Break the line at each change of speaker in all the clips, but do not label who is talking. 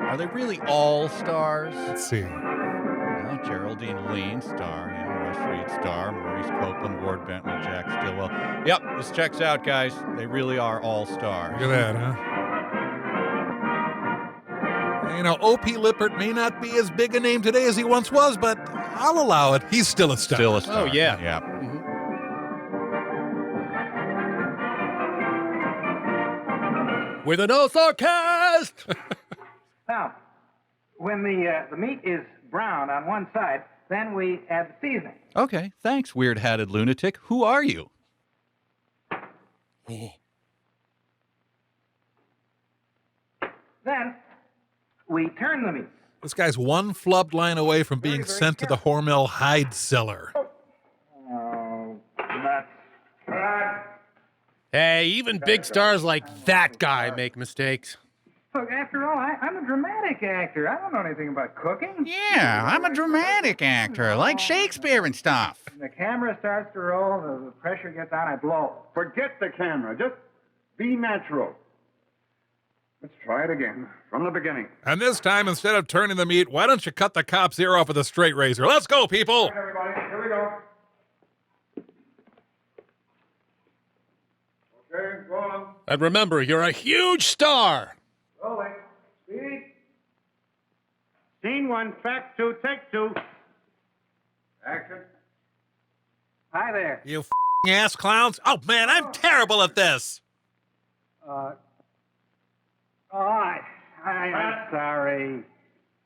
Are they really all stars?
Let's see.
Well, Geraldine Lean, star. Yeah, Russ Reed, star. Maurice Copeland, Ward Bentley, Jack Stillwell. Yep, this checks out, guys. They really are all stars.
Look at that, huh? You know, O.P. Lippert may not be as big a name today as he once was, but I'll allow it. He's still a star.
Still a star.
Oh, yeah.
Yeah.
Mhm. With an all-star-cast!
Now, when the meat is brown on one side, then we add the seasoning.
Okay, thanks, weird-hatted lunatic. Who are you?
Then we turn the meat.
This guy's one flubbed line away from being
Very
sent to the Hormel hide cellar.
Oh, nuts.
Hey, even big stars like that guy make mistakes.
Look, after all, I'm a dramatic actor. I don't know anything about cooking.
Yeah, I'm a dramatic actor, like Shakespeare and stuff.
When the camera starts to roll, the pressure gets on, I blow.
Forget the camera. Just be natural. Let's try it again, from the beginning.
And this time, instead of turning the meat, why don't you cut the cop's ear off with a straight razor? Let's go, people!
All right, everybody, here we go. Okay, go on.
And remember, you're a huge star!
Rolling. Speed. Scene 1, fact 2, take 2. Action.
Hi there.
You f***ing ass clowns. Oh, man, I'm terrible at this.
I'm sorry.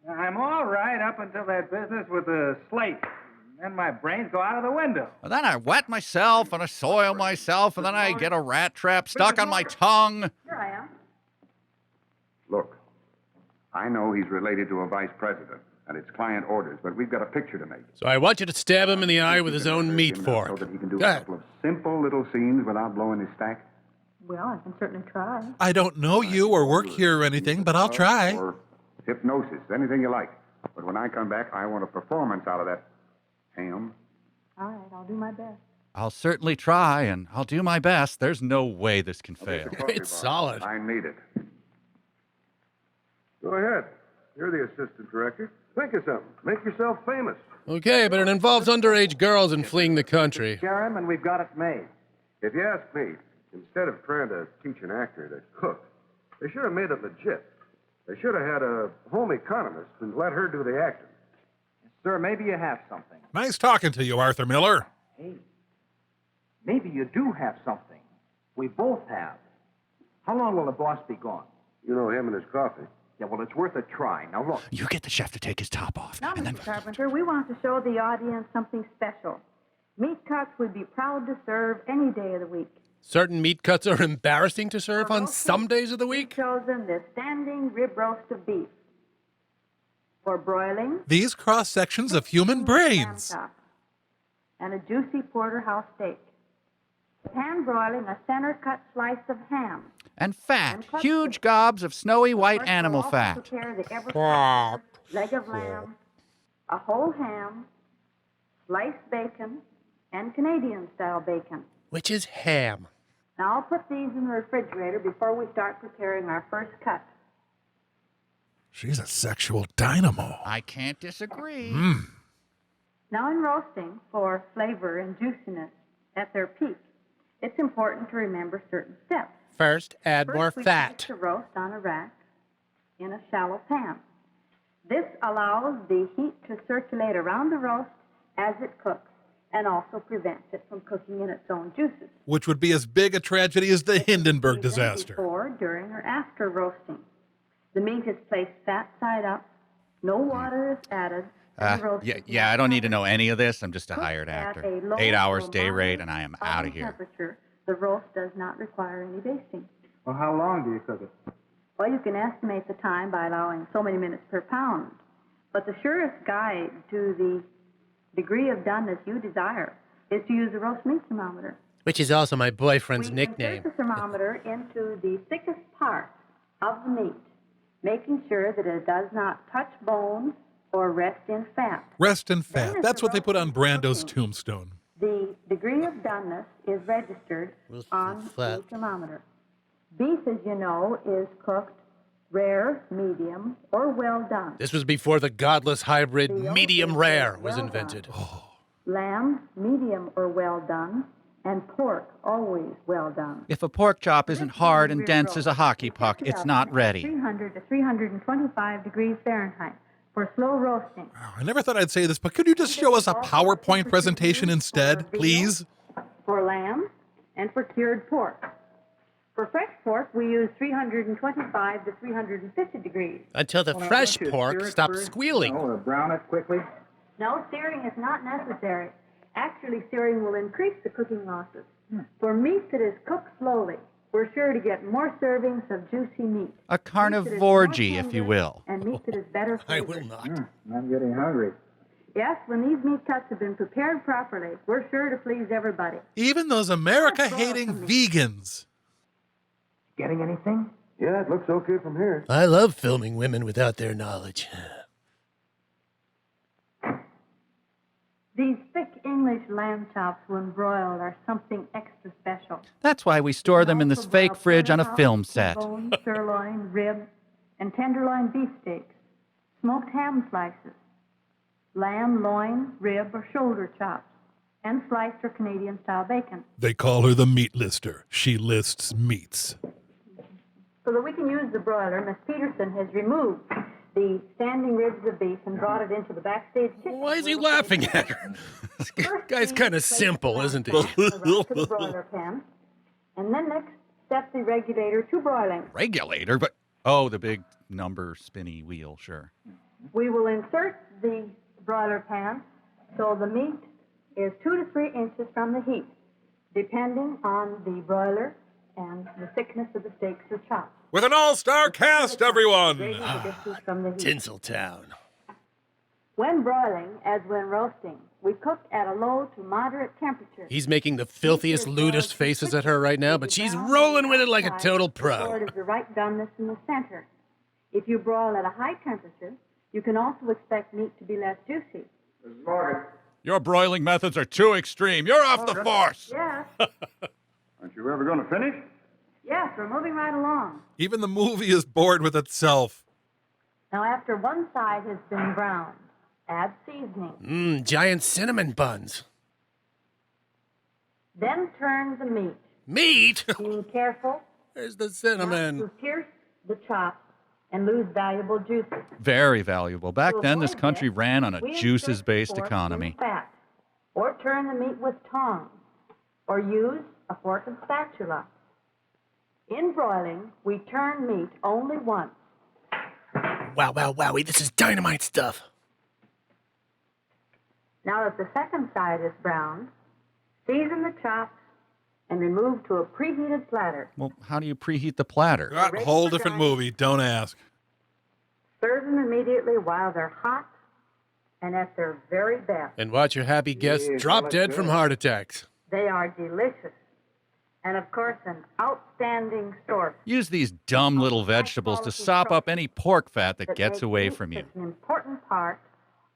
I'm all right up until that business with the slate. Then my brains go out of the window.
And then I wet myself, and I soil myself, and then I get a rat trap stuck on my tongue.
Here I am.
Look, I know he's related to a vice president, and it's client orders, but we've got a picture to make.
So I want you to stab him in the eye with his own meat
So
fork.
that he can do
Go
a
ahead.
couple of simple little scenes without blowing his stack.
Well, I can certainly try.
I don't know you or work here or anything, but I'll try.
Or hypnosis, anything you like. But when I come back, I want a performance out of that ham.
All right, I'll do my best.
I'll certainly try, and I'll do my best. There's no way this can fail.
It's solid.
I need it. Go ahead. You're the assistant director. Think of something. Make yourself famous.
Okay, but it involves underage girls and fleeing the country.
Share 'em and we've got it made.
If you ask me, instead of trying to teach an actor to cook, they should have made it legit. They should have had a home economist and let her do the acting.
Sir, maybe you have something.
Nice talking to you, Arthur Miller.
Hey, maybe you do have something. We both have. How long will the boss be gone?
You know him and his coffee.
Yeah, well, it's worth a try. Now, look.
You get the chef to take his top off.
Now,
and then
Mr. Carpenter, we want to show the audience something special. Meat cuts would be proud to serve any day of the week.
Certain meat cuts are embarrassing to serve on some days of the
We've
week.
chosen the standing rib roast of beef. For broiling,
These cross-sections of human brains.
lamb chops, and a juicy porterhouse steak. Pan broiling, a center-cut slice of ham.
And fat. Huge gobs of snowy white
First,
animal
we'll also
fat.
prepare the ever leg of lamb, a whole ham, sliced bacon, and Canadian-style bacon.
Which is ham.
Now, I'll put these in the refrigerator before we start preparing our first cut.
She's a sexual dynamo.
I can't disagree.
Now, in roasting, for flavor and juiciness at their peak, it's important to remember certain steps.
First, add
First,
more
we
fat.
place the roast on a rack in a shallow pan. This allows the heat to circulate around the roast as it cooks and also prevents it from cooking in its own juices.
Which would be as big a tragedy as the Hindenburg
Even
disaster.
Before, during, or after roasting. The meat is placed fat side up. No water is added. and roasted
Yeah, I don't need to know any of this. I'm just a hired
at
actor.
a low
8 hours
to
day rate,
moderate
and I am out of
oven
here.
temperature. The roast does not require any basting.
Well, how long do you cook it?
Well, you can estimate the time by allowing so many minutes per pound. But the surest guide to the degree of doneness you desire is to use a roast meat thermometer.
Which is also my boyfriend's
We
nickname.
insert the thermometer into the thickest part of the meat, making sure that it does not touch bone or rest in fat.
Rest in fat. That's what they put on Brando's tombstone.
The degree of doneness is registered
Rest in
on
fat.
the thermometer. Beef, as you know, is cooked rare, medium, or well done.
This was before the godless hybrid
The yolk
medium
is
rare was
well done.
invented.
Lamb, medium or well done, and pork, always well done.
If a pork chop isn't hard and dense as a hockey puck, it's not ready.
300 to 325 degrees Fahrenheit for slow roasting.
Wow, I never thought I'd say this, but could you just show us a PowerPoint presentation instead, please?
For lamb and for cured pork. For fresh pork, we use 325 to 350 degrees.
Until the
Well,
fresh
don't you
pork
sear it
stopped
first,
squealing.
Or brown it quickly?
No, searing is not necessary. Actually, searing will increase the cooking losses. For meat that is cooked slowly, we're sure to get more servings of juicy meat.
A
Meat that is more
carnivorgy, if you
tender
will.
And meat that is better
I
flavored.
will not.
I'm getting hungry.
Yes, when these meat cuts have been prepared properly, we're sure to please everybody.
Even those America-hating vegans.
Getting anything?
Yeah, it looks okay from here.
I love filming women without their knowledge.
These thick English lamb chops, when broiled, are something extra special.
That's why we store them in this
Also
fake
broil
fridge on a
porterhouse,
film set.
T-bone, sirloin, rib, and tenderloin beef steaks, smoked ham slices, lamb loin, rib, or shoulder chops, and sliced or Canadian-style bacon.
They call her the meat lister. She lists meats.
So that we can use the broiler, Miss Peterson has removed the standing ribs of beef and brought it into the backstage kitchen.
Why is he laughing at her? This guy's kind of simple, isn't he?
To the broiler pan, and then next step the regulator to broiling.
Regulator, but oh, the big number spinny wheel, sure.
We will insert the broiler pan so the meat is 2 to 3 inches from the heat, depending on the broiler and the thickness of the steaks or chops.
With an all-star cast, everyone!
Greater the distance from the heat.
Tinseltown.
When broiling, as when roasting, we cook at a low to moderate temperature.
He's making the filthiest, lewdest faces at her right now, but she's rolling with it like a total
So
pro.
it is the right doneness in the center. If you broil at a high temperature, you can also expect meat to be less juicy.
Mrs. Morgan,
Your broiling methods are too extreme. You're off the force.
Yes,
aren't you ever going to finish?
yes, we're moving right along.
Even the movie is bored with itself.
Now, after one side has been browned, add seasoning.
Giant cinnamon buns.
Then turn the meat,
Meat?
being careful
There's the
not to
cinnamon.
pierce the chops and lose valuable juices.
Very valuable. Back
To
then, this
avoid
country
this,
ran on a
we insert
juices-based
fork
economy.
in fat, or turn the meat with tongs, or use a fork and spatula. In broiling, we turn meat only once.
Wow, wow, wowie. This is dynamite stuff.
Now that the second side is browned, season the chops and remove to a preheated platter.
Well, how do you preheat the platter?
Ah, whole different movie. Don't ask.
Serve them immediately while they're hot and at their very best.
And watch your happy guests
Yeah,
drop
like
dead
that.
from heart attacks.
They are delicious. And of course, an outstanding source.
Use these dumb little vegetables to sop up any pork fat that gets
makes
away
meat
from you.
such an important part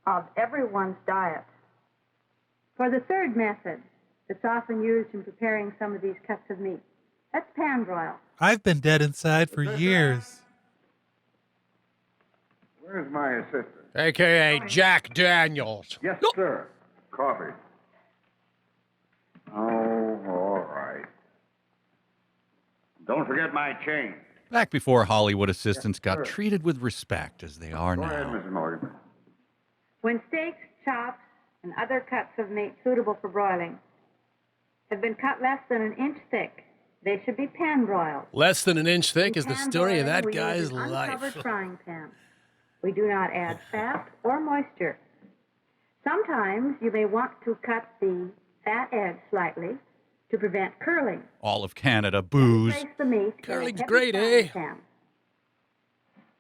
of everyone's diet. For the third method that's often used in preparing some of these cuts of meat, that's pan broil.
I've been dead inside for years.
Where's my assistant?
AKA Jack Daniels.
Yes, sir. Coffee. Oh, all right. Don't forget my change.
Back before Hollywood assistants got
sir.
treated with respect as they are
Go ahead,
now.
Mrs. Morgan.
When steaks, chops, and other cuts of meat suitable for broiling have been cut less than an inch thick, they should be pan broiled.
Less than an inch thick
In
is the
pan
story of
broiling,
that
we
guy's
use an
life.
uncovered frying pan. We do not add fat or moisture. Sometimes you may want to cut the fat edge slightly to prevent curling.
All of Canada boos.
Place the meat in a
Curling's
heavy
great,
frying
eh?
pan.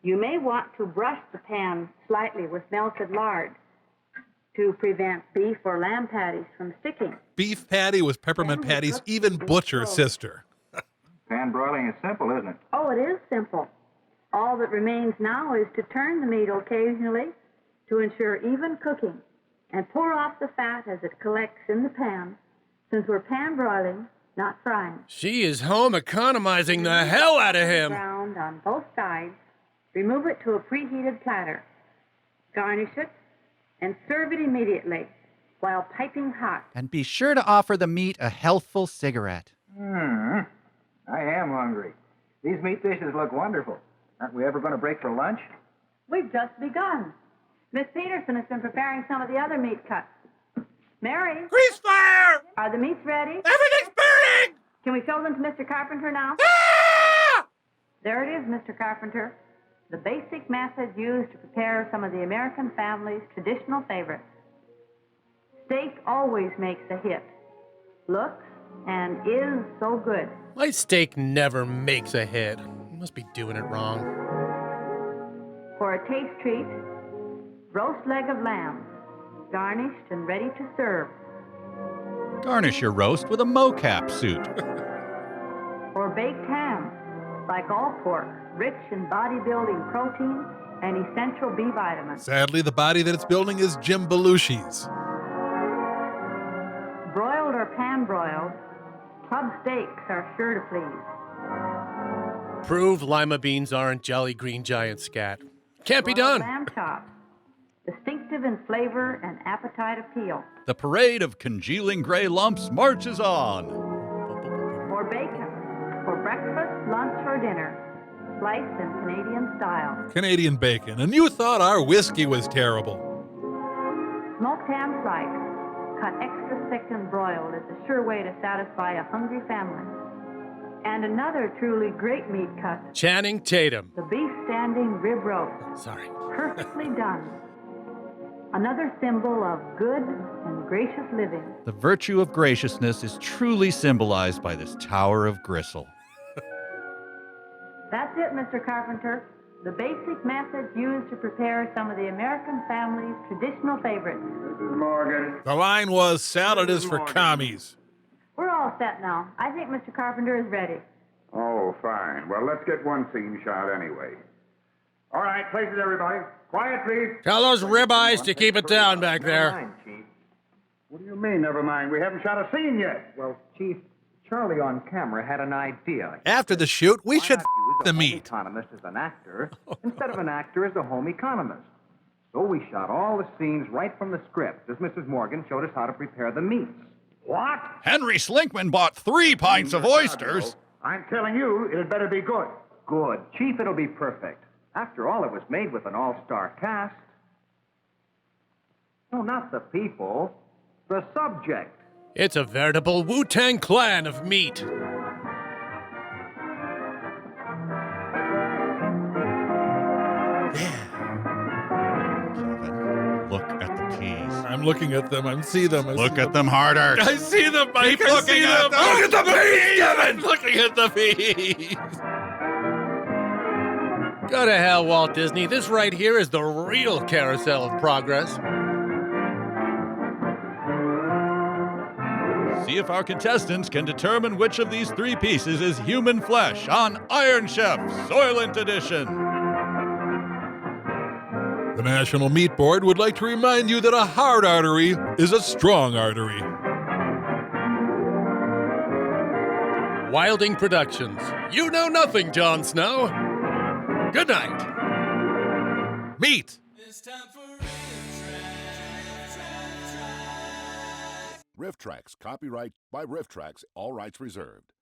You may want to brush the pan slightly with melted lard to prevent beef or lamb patties from sticking.
Beef patty was peppermint patty's even butcher sister.
Pan broiling is simple, isn't it?
Oh, it is simple. All that remains now is to turn the meat occasionally to ensure even cooking and pour off the fat as it collects in the pan, since we're pan broiling, not frying.
She is home economizing the hell out of him.
Browned on both sides Remove it to a preheated platter. Garnish it and serve it immediately while piping hot.
And be sure to offer the meat a healthful cigarette.
I am hungry. These meat dishes look wonderful. Aren't we ever going to break for lunch?
We've just begun. Miss Peterson has been preparing some of the other meat cuts. Mary,
Grease fire!
are the meats ready?
Everything's burning!
Can we show them to Mr. Carpenter now?
Ah!
There it is, Mr. Carpenter. The basic method used to prepare some of the American family's traditional favorites. Steak always makes a hit. Looks and is so good.
My steak never makes a hit. You must be doing it wrong.
For a taste treat, roast leg of lamb, garnished and ready to serve.
Garnish your roast with a mocap suit.
Or baked ham, like all pork, rich in bodybuilding protein and essential B vitamins.
Sadly, the body that it's building is Jim Belushi's.
Broiled or pan-broiled, club steaks are sure to please.
Prove lima beans aren't Jolly Green Giant scat. Can't be
Broiled
done.
lamb chops, distinctive in flavor and appetite appeal.
The parade of congealing gray lumps marches on.
Or bacon, for breakfast, lunch, or dinner, sliced in Canadian style.
Canadian bacon. And you thought our whiskey was terrible.
Smoked ham slice, cut extra thick and broiled, is a sure way to satisfy a hungry family. And another truly great meat cut,
Channing Tatum.
the beef standing rib roast,
Sorry.
perfectly done. Another symbol of good and gracious living.
The virtue of graciousness is truly symbolized by this tower of gristle.
That's it, Mr. Carpenter. The basic methods used to prepare some of the American family's traditional favorites.
Mrs. Morgan.
The line was, salad is for commies.
We're all set now. I think Mr. Carpenter is ready.
Oh, fine. Well, let's get one scene shot anyway. All right, places, everybody. Quiet, please.
Tell those ribeyes to keep it down back there.
Chief. What do you mean, never mind? We haven't shot a scene yet. Well, Chief, Charlie on camera had an idea.
After the shoot, we should the
home
meat.
economist as an actor instead of an actor as the home economist. So we shot all the scenes right from the script as Mrs. Morgan showed us how to prepare the meats. What?
Henry Slinkman bought 3 pints of oysters.
I'm telling you, it had better be good. Good. Chief, it'll be perfect. After all, it was made with an all-star cast. No, not the people. The subject.
It's a veritable Wu-Tang clan of meat.
Kevin, look at the peas.
I'm looking at them. I see them.
Look at them harder.
I see them, Mike.
Keep
I
looking
see
at
them.
them.
Look at the peas, Kevin. Looking at the peas.
Go to hell, Walt Disney. This right here is the real carousel of progress.
See if our contestants can determine which of these 3 pieces is human flesh on Iron Chef Soylent Edition.
The National Meat Board would like to remind you that a hard artery is a strong artery.
Wilding Productions. You know nothing, Jon Snow. Good night.
Meat.
RiffTrax, copyright by RiffTrax, all rights reserved.